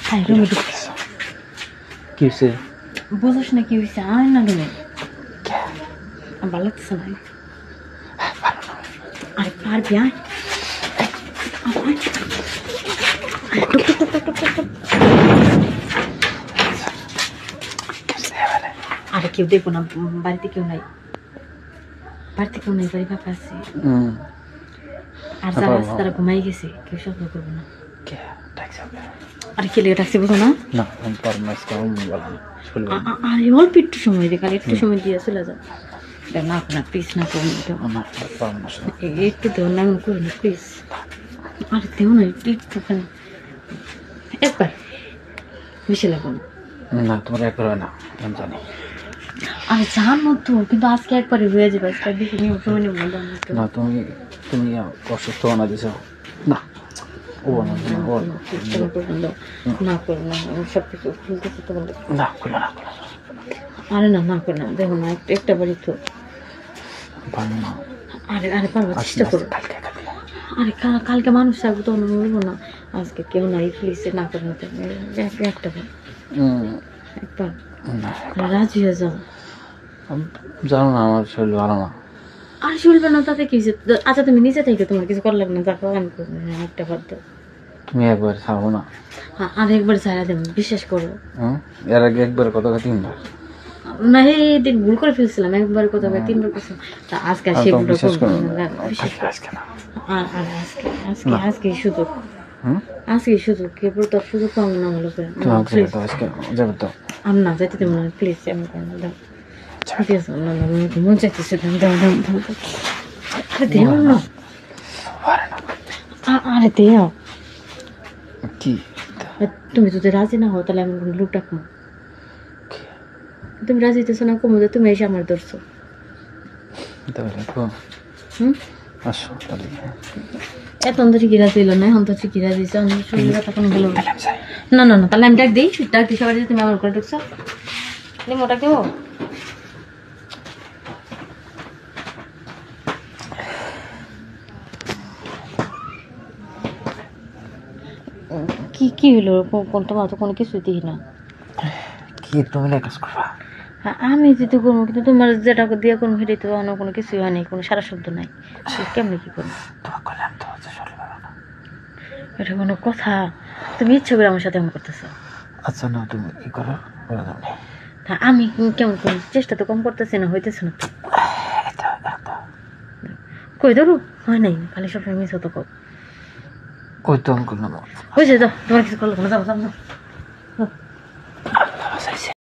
High রুমে ঢুক। কি হয়েছে? বুঝোস না কি হয়েছে? আয় না রুমে। ভালো লাগতেছে না। আরে পারবি আয়। আরে কেউ দেখবো না, বাড়িতে কেউ নাই, বাড়িতে কেউ নাই, বাড়ি ফাঁকা আছে। আর যারা আছে তারা ঘুমাই গেছে, কেউ স্বপ্ন করবো না। আরে কে লেগে ডাকছে বুঝো না? আরে অল্প একটু সময় দে, খালি একটু সময় দিয়ে চলে যা। না না প্লিজ না করুন, একটু দেও না, এমন করুন প্লিজ। আরে দেও না একটুখানি, একবার বেশি লাগবে না। তোমার একবার না, আমি জানি। আমি জানো তো, কিন্তু আজকে একবারে হয়ে যাবে। আজকে বেশি নিয়ম সময় নেব না। তুমি অসুস্থ বানা দিছ না। ও না না করো না, সব কিছু খুলতেছে তো বলে না, খুলো না। আরে না না করো না, দেখো না একটা বাড়ি তো। আরে আরে পারবো, চেষ্টা করো। আরে কালকে মানুষ থাকবো তখন বলবো না আজকে কেউ নাই, প্লিজ না করো না। একটা বার একবার রাজি হয়ে যাও। জানো না আমার শরীর ভালো না। আর শুনবে না তাতে কি? আচ্ছা তুমি নিচে থেকে তোমার কিছু করা লাগবে না, দেখো আমি করবো। একটা বার দাও, তুমি একবার ছাড়বো না। আর একবার ছাড়া দেবো, বিশ্বাস করো। এর আগে একবার কথা তিনবার না, এই দিন ভুল করে ফেলছিলাম, একবার কথা তিনবার করছিলাম। তা আজকে সে ভুলটা করবো না। আজকে সুযোগ, আজকে সুযোগ, এরপর তোর সুযোগ পাবো না। ভালো করে আমি না যাইতে দেবো না, প্লিজ। আমি দাও, ঠিক আছে? না না, মন চাইতেছে, দাও দাও দাও। আরে দেও না, আরে দেও। কি তুমি যদি রাজি না হও তাহলে আমি লোক ডাকবো। তুমি রাজি হইতেছো না, কমো যে তুমি এসে আমার ধরছো। এত অন্তর কি রাজি হইল না, এখন তো ঠিকই রাজি হয়েছে। শরীর ব্যথা কোনো গেল না। না না, তাহলে আমি ডাক দিই, ডাক দিই সবাই। তুমি আমার করে ঢুকছো, মোটা কেউ কি কি হলো? তোমার তো কোনো কিছুই দিই না। কি তুমি কাজ করবা? আমি যেতে করবো, কিন্তু তোমার যেটা দিয়ে করবো সেটাই তো অন্য কোনো কিছুই হয়নি, কোনো সারা শব্দ নাই। কেমনি কি করবো? এটা কোনো কথা? তুমি ইচ্ছে করে আমার সাথে এমন করতেছো। আচ্ছা না, তুমি কি করো? আমি কেমন করি? চেষ্টা তো কম করতেছি না, হইতেছে না তো। কই ধরো হয় নাই, খালি সবসময় মিস হতো। কই তো করলাম হয়েছে, যাও, তোমার কিছু করলো না, যাও যাও।